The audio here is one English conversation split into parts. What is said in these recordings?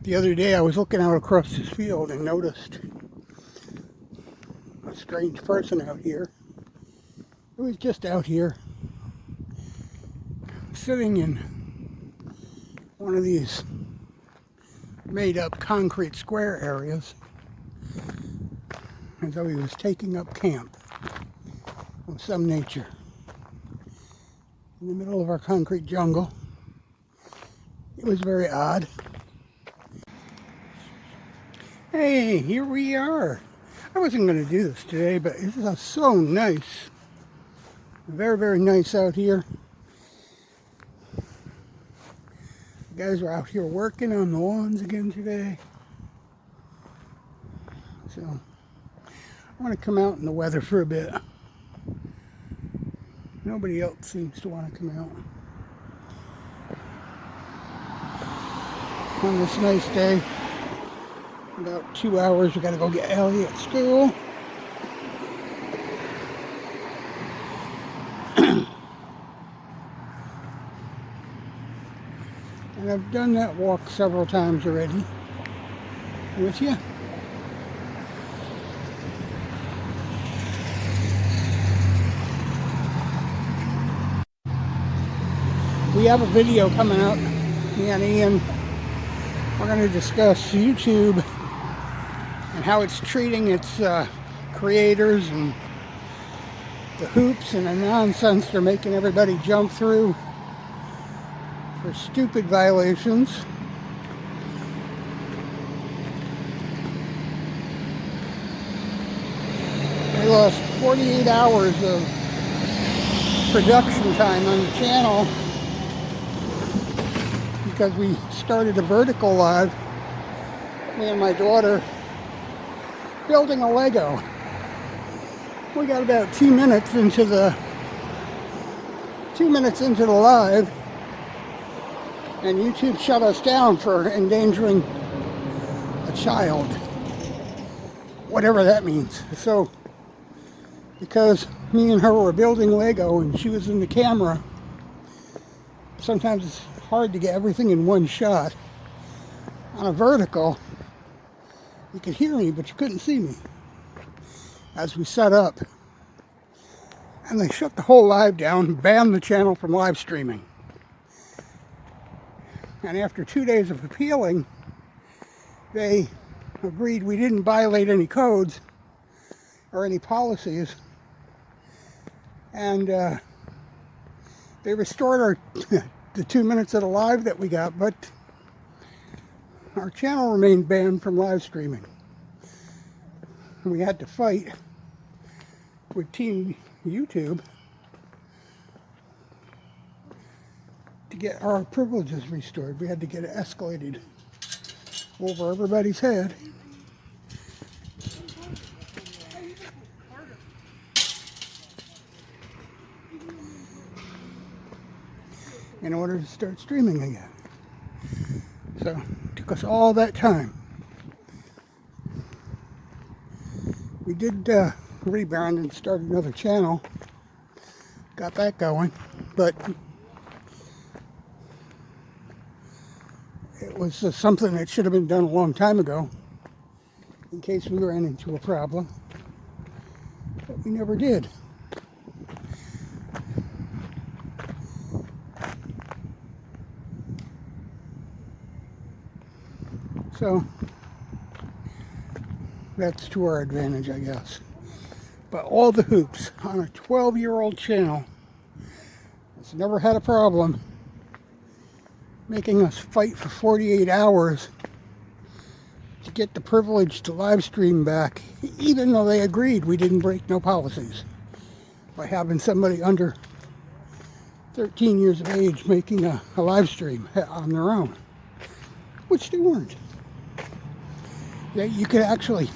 The other day I was looking out across this field and noticed a strange person out here. It was just out here, sitting in one of these made-up concrete square areas, as though he was taking up camp of some nature in the middle of our concrete jungle. It was very odd. Hey, here we are. I wasn't going to do this today, but it is so nice. Very, very nice out here. The guys are out here working on the lawns again today. So, I want to come out in the weather for a bit. Nobody else seems to want to come out on this nice day. About 2 hours, we gotta go get Ellie at school. And I've done that walk several times already with you. We have a video coming out, me and Ian. We're going to discuss YouTube and how it's treating its creators and the hoops and the nonsense they're making everybody jump through for stupid violations. They lost 48 hours of production time on the channel because we started a vertical live, me and my daughter, building a Lego. We got about 2 minutes into the live, and YouTube shut us down for endangering a child, whatever that means. So, because me and her were building Lego and she was in the camera, sometimes it's hard to get everything in one shot. On a vertical, you could hear me, but you couldn't see me as we set up. And they shut the whole live down, banned the channel from live streaming. And after 2 days of appealing, they agreed we didn't violate any codes or any policies. And they restored our the 2 minutes of the live that we got, but our channel remained banned from live streaming. We had to fight with Team YouTube to get our privileges restored. We had to get it escalated over everybody's head. In order to start streaming again. So, it took us all that time. We did rebound and start another channel. Got that going, but it was something that should have been done a long time ago in case we ran into a problem, but we never did. So, that's to our advantage, I guess. But all the hoops on a 12-year-old channel has never had a problem making us fight for 48 hours to get the privilege to live stream back, even though they agreed we didn't break no policies by having somebody under 13 years of age making a live stream on their own, which they weren't. You could actually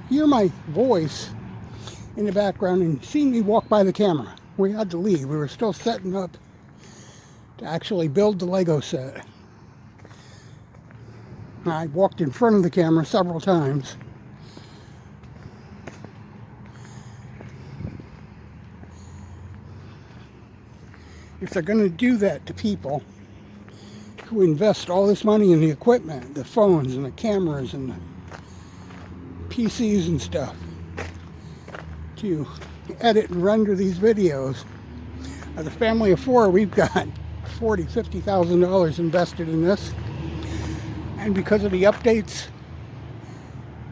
hear my voice in the background and see me walk by the camera. We had to leave. We were still setting up to actually build the Lego set. I walked in front of the camera several times. If they're going to do that to people who who invest all this money in the equipment, the phones and the cameras and the PCs and stuff to edit and render these videos. As a family of four, we've got $40,000-$50,000 invested in this. And because of the updates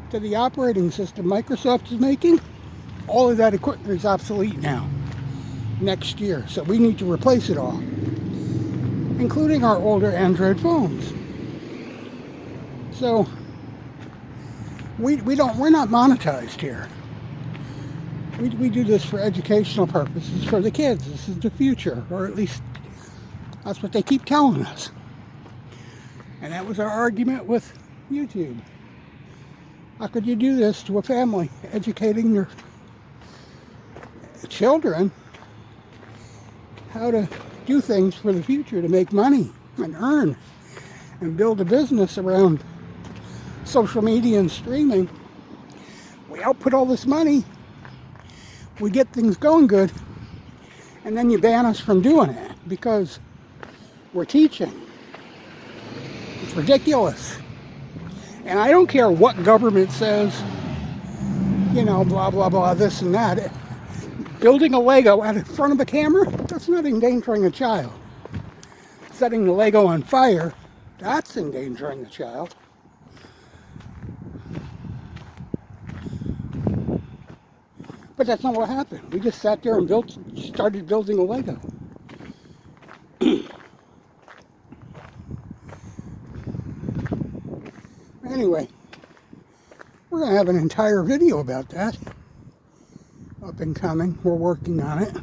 to the operating system Microsoft is making, all of that equipment is obsolete now, next year. So we need to replace it all, including our older Android phones. So we're not monetized here. We do this for educational purposes for the kids. This is the future, or at least that's what they keep telling us. And that was our argument with YouTube. How could you do this to a family, educating your children how to do things for the future to make money and earn and build a business around social media and streaming? We output all this money, we get things going good, and then you ban us from doing it because we're teaching. It's ridiculous. And I don't care what government says, you know, blah, blah, blah, this and that. Building a Lego out in front of a camera, that's not endangering a child. Setting the Lego on fire, that's endangering a child. But that's not what happened. We just sat there and started building a Lego. Anyway, we're going to have an entire video about that up and coming. We're working on it.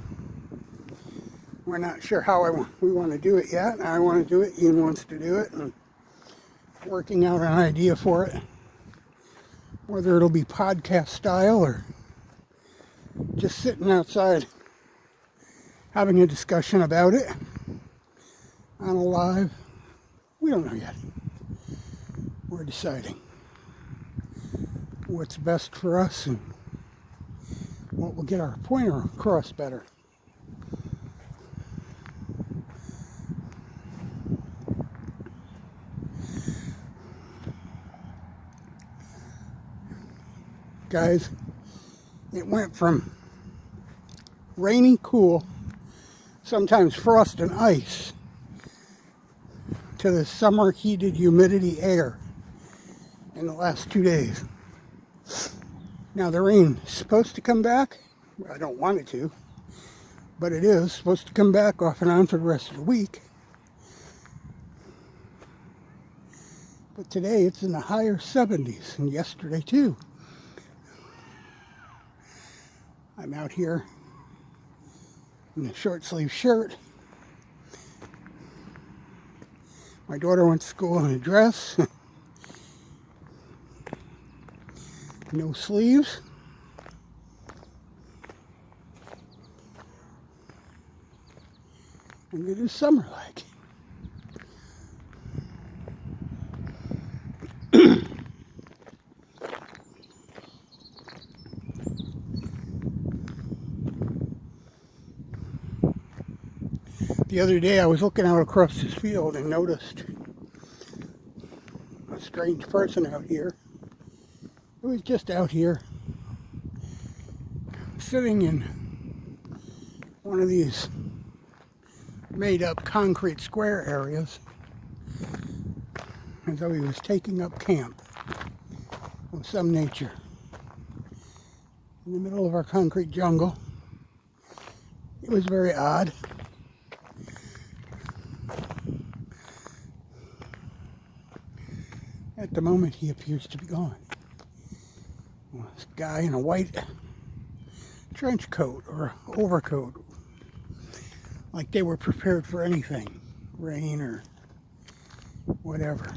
We're not sure how we want to do it yet. I want to do it. Ian wants to do it. And working out an idea for it. Whether it'll be podcast style or just sitting outside having a discussion about it on a live. We don't know yet. We're deciding what's best for us and what will get our pointer across better. Guys, it went from rainy, cool, sometimes frost and ice, to the summer heated humidity air in the last 2 days. Now the rain is supposed to come back. I don't want it to, but it is supposed to come back off and on for the rest of the week. But today it's in the higher 70s, and yesterday too. I'm out here in a short sleeve shirt. My daughter went to school in a dress. No sleeves. And it is summer-like. The other day I was looking out across this field and noticed a strange person out here. It was just out here, sitting in one of these made-up concrete square areas, as though he was taking up camp of some nature in the middle of our concrete jungle. It was very odd. At the moment, he appears to be gone. Well, this guy in a white trench coat or overcoat, like they were prepared for anything, rain or whatever.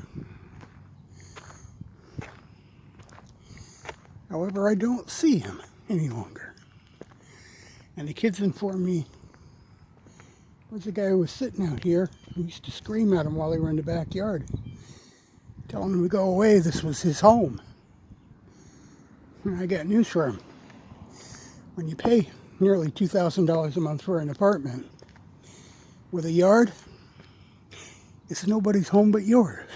However, I don't see him any longer. And the kids informed me it was the guy who was sitting out here who used to scream at him while they were in the backyard, telling him to go away. This was his home. And I got news for him. When you pay nearly $2,000 a month for an apartment with a yard, It's nobody's home but yours.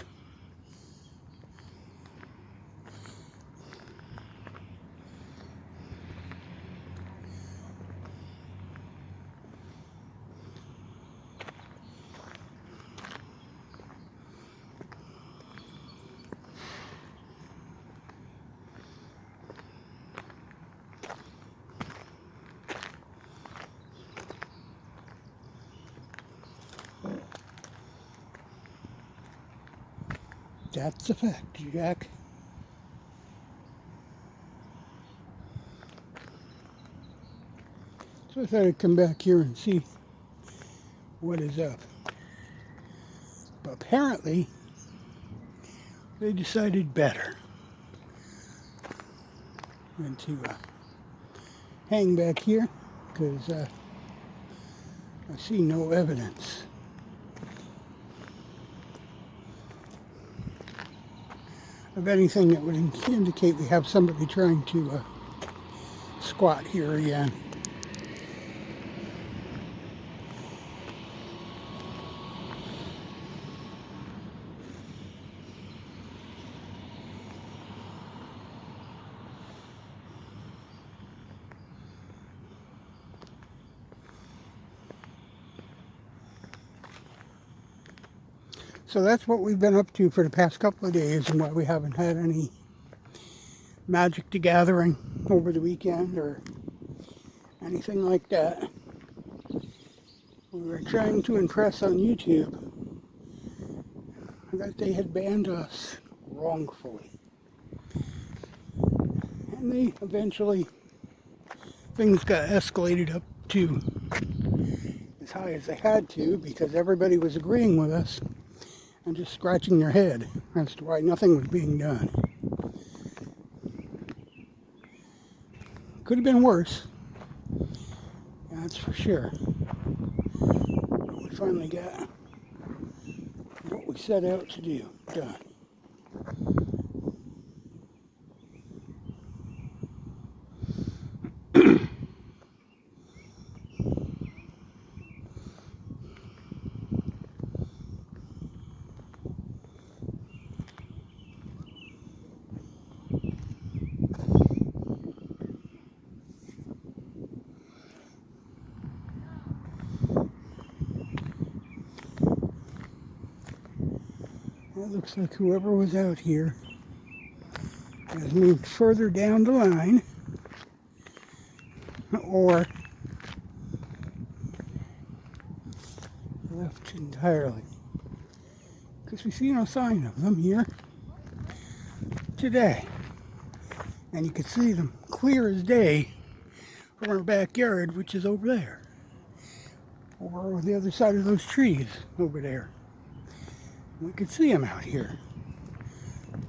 That's a fact, Jack. So I thought I'd come back here and see what is up. But apparently, they decided better than to hang back here, because I see no evidence of anything that would indicate we have somebody trying to squat here again. So that's what we've been up to for the past couple of days, and why we haven't had any Magic the Gathering over the weekend or anything like that. We were trying to impress on YouTube that they had banned us wrongfully. And they eventually, things got escalated up to as high as they had to, because everybody was agreeing with us and just scratching their head as to why nothing was being done. Could have been worse, that's for sure. But we finally got what we set out to do done. It looks like whoever was out here has moved further down the line, or left entirely, because we see no sign of them here today. And you can see them clear as day from our backyard, which is over there, over on the other side of those trees over there. We could see him out here,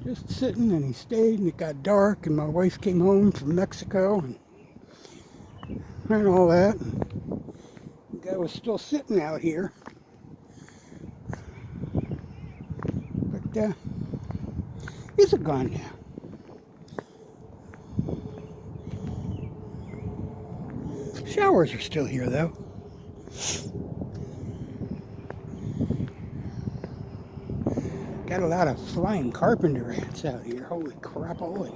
just sitting, and he stayed, and it got dark, and my wife came home from Mexico, and all that. And the guy was still sitting out here, but he's gone now. Showers are still here, though. Got a lot of flying carpenter ants out here. Holy crap, holy.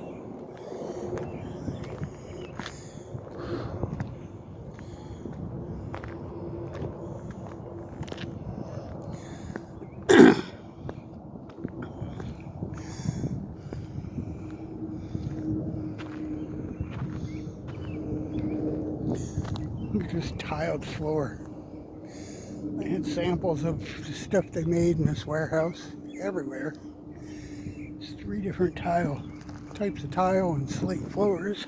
Just tiled floor. I had samples of the stuff they made in this warehouse everywhere. It's 3 different types of tile and slate floors.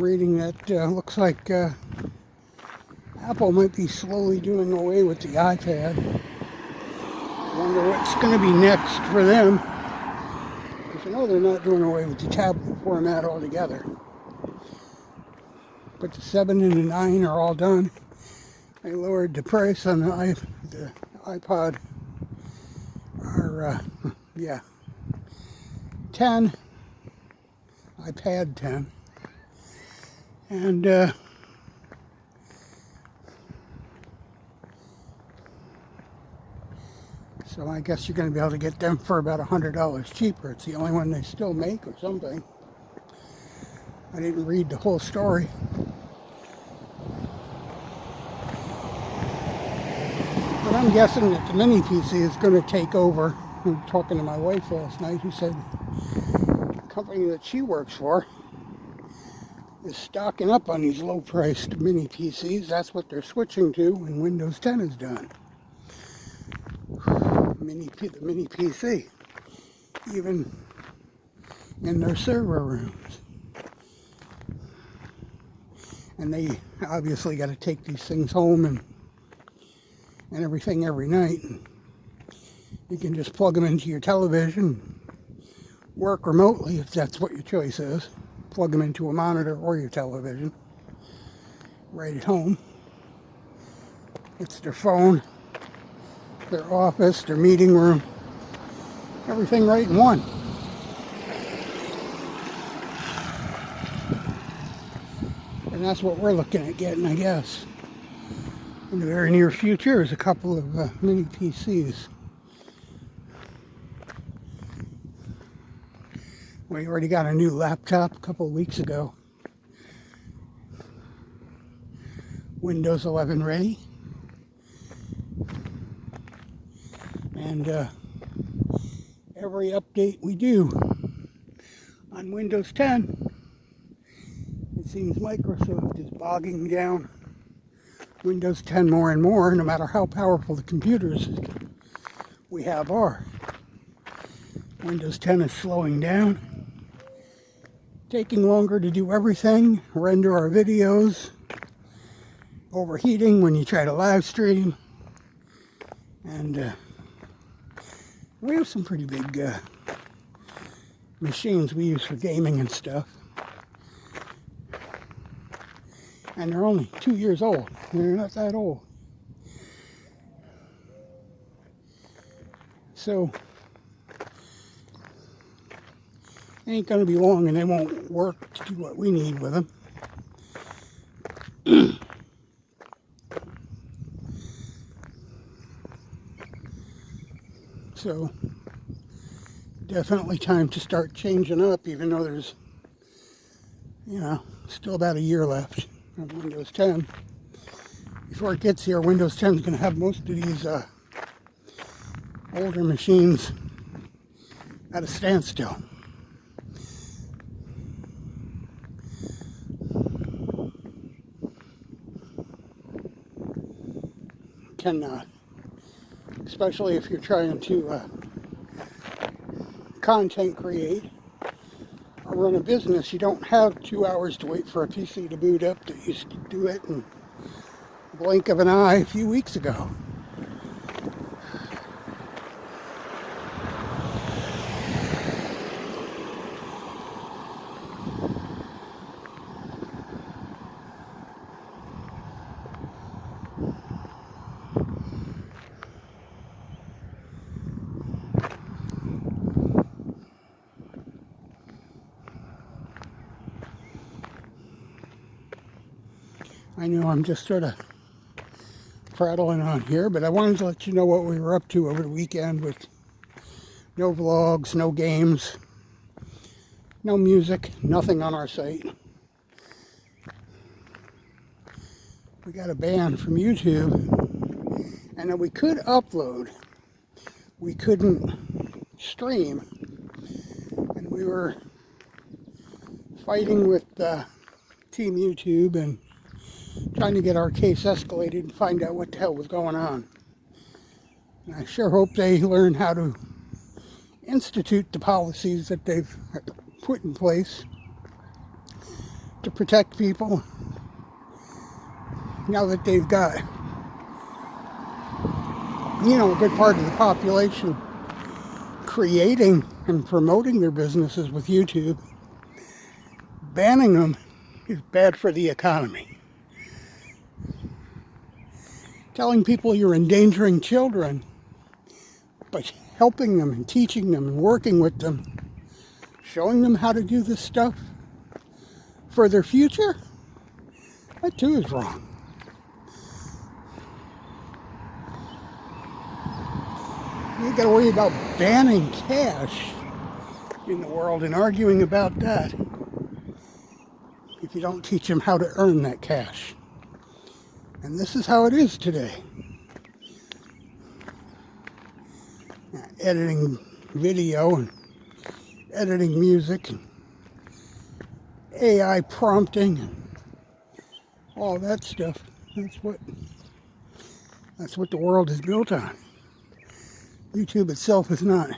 reading that looks like Apple might be slowly doing away with the iPad. I wonder what's going to be next for them. Because I know they're not doing away with the tablet format altogether. But the 7 and the 9 are all done. They lowered the price on the iPod. Or, 10. iPad 10. And, so I guess you're going to be able to get them for about $100 cheaper. It's the only one they still make or something. I didn't read the whole story. But I'm guessing that the mini PC is going to take over. I was talking to my wife last night who said the company that she works for is stocking up on these low-priced mini PCs. That's what they're switching to when Windows 10 is done. The mini PC, even in their server rooms. And they obviously got to take these things home and everything every night. And you can just plug them into your television, work remotely if that's what your choice is. Plug them into a monitor or your television right at home. It's their phone, their office, their meeting room, everything right in one. And that's what we're looking at getting, I guess. In the very near future is a couple of mini PCs. We already got a new laptop a couple of weeks ago. Windows 11 ready. And every update we do on Windows 10, it seems Microsoft is bogging down Windows 10 more and more, no matter how powerful the computers we have are. Windows 10 is slowing down, taking longer to do everything, render our videos, overheating when you try to live stream, and we have some pretty big machines we use for gaming and stuff. And they're only 2 years old. They're not that old. So, it ain't going to be long and they won't work to do what we need with them. So, definitely time to start changing up, even though there's, still about a year left on Windows 10. Before it gets here, Windows 10 is going to have most of these older machines at a standstill. Cannot. Especially if you're trying to content create or run a business. You don't have 2 hours to wait for a PC to boot up that used to do it in a blink of an eye a few weeks ago. I know I'm just sort of prattling on here, but I wanted to let you know what we were up to over the weekend with no vlogs, no games, no music, nothing on our site. We got a ban from YouTube, and then we could upload. We couldn't stream, and we were fighting with Team YouTube and trying to get our case escalated and find out what the hell was going on. And I sure hope they learn how to institute the policies that they've put in place to protect people. Now that they've got, a good part of the population creating and promoting their businesses with YouTube, banning them is bad for the economy. Telling people you're endangering children, but helping them and teaching them and working with them, showing them how to do this stuff for their future, that too is wrong. You got to worry about banning cash in the world and arguing about that if you don't teach them how to earn that cash. And this is how it is today. Editing video and editing music and AI prompting and all that stuff. That's what the world is built on. YouTube itself is not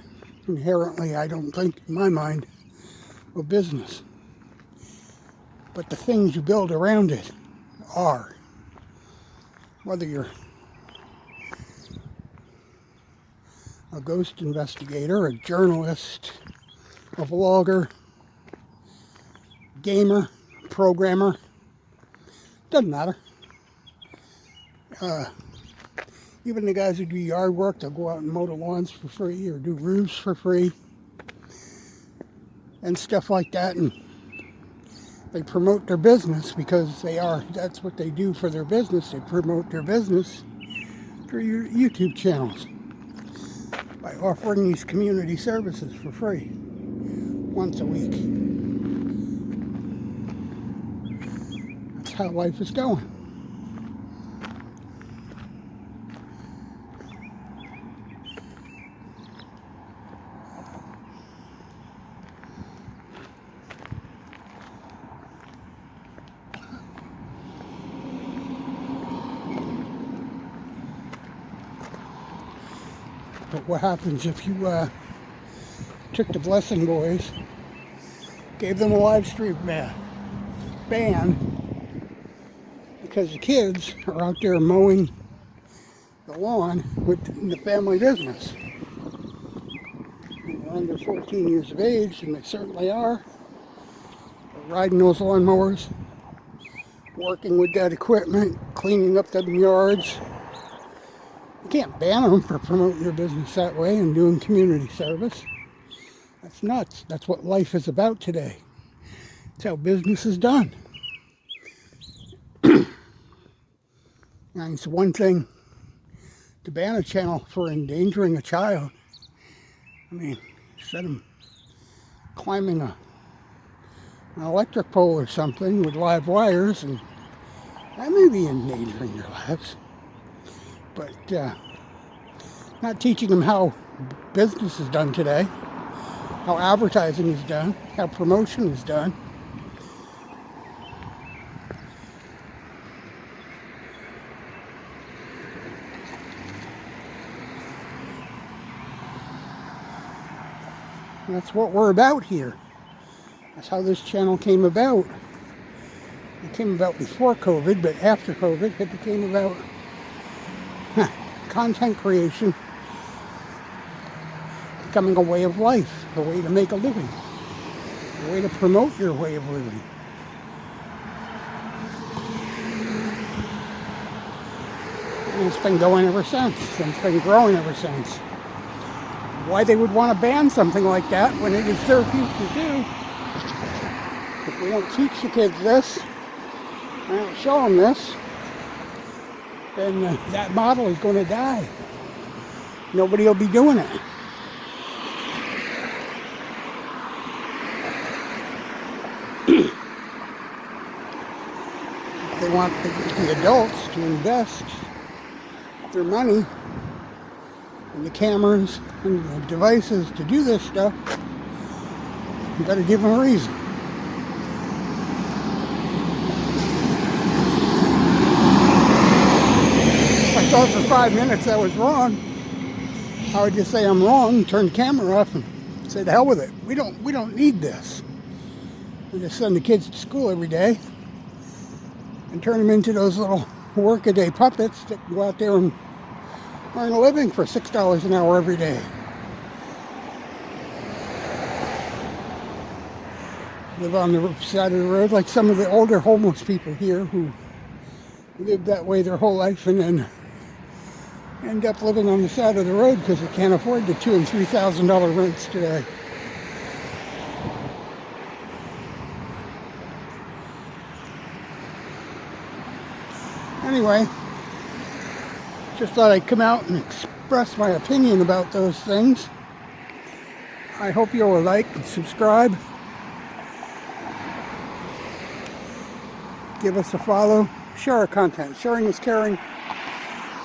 inherently, I don't think, in my mind, a business. But the things you build around it are. Whether you're a ghost investigator, a journalist, a vlogger, gamer, programmer, doesn't matter. Even the guys who do yard work, they'll go out and mow the lawns for free or do roofs for free and stuff like that. And they promote their business because that's what they do for their business. They promote their business through your YouTube channels by offering these community services for free once a week. That's how life is going. But what happens if you took the Blessing Boys, gave them a live stream ban, because the kids are out there mowing the lawn with the family business. And they're under 14 years of age, and they certainly are. They're riding those lawnmowers, working with that equipment, cleaning up them yards. You can't ban them for promoting their business that way and doing community service. That's nuts. That's what life is about today. That's how business is done. And it's one thing to ban a channel for endangering a child. I mean, instead of climbing an electric pole or something with live wires, and that may be endangering their lives. But not teaching them how business is done today, how advertising is done, how promotion is done. And that's what we're about here. That's how this channel came about. It came about before COVID, but after COVID, it became about content creation becoming a way of life, a way to make a living, a way to promote your way of living. And it's been going ever since, and it's been growing ever since. Why they would want to ban something like that when it is their future too. If we don't teach the kids this, we don't show them this, then that model is going to die. Nobody will be doing it. If they want the adults to invest their money in the cameras and the devices to do this stuff, you better give them a reason. I thought for 5 minutes I was wrong. I would just say I'm wrong, turn the camera off, and say the hell with it. We don't need this. I just send the kids to school every day and turn them into those little work-a-day puppets that can go out there and earn a living for $6 an hour every day. Live on the side of the road like some of the older homeless people here who live that way their whole life and then end up living on the side of the road because they can't afford the $2,000 and $3,000 rents today. Anyway, just thought I'd come out and express my opinion about those things. I hope you'll like and subscribe. Give us a follow. Share our content. Sharing is caring.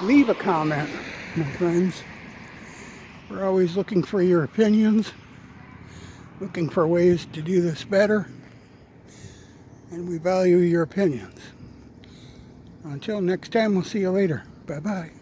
Leave a comment, my friends. We're always looking for your opinions, looking for ways to do this better, and we value your opinions. Until next time, we'll see you later. Bye-bye.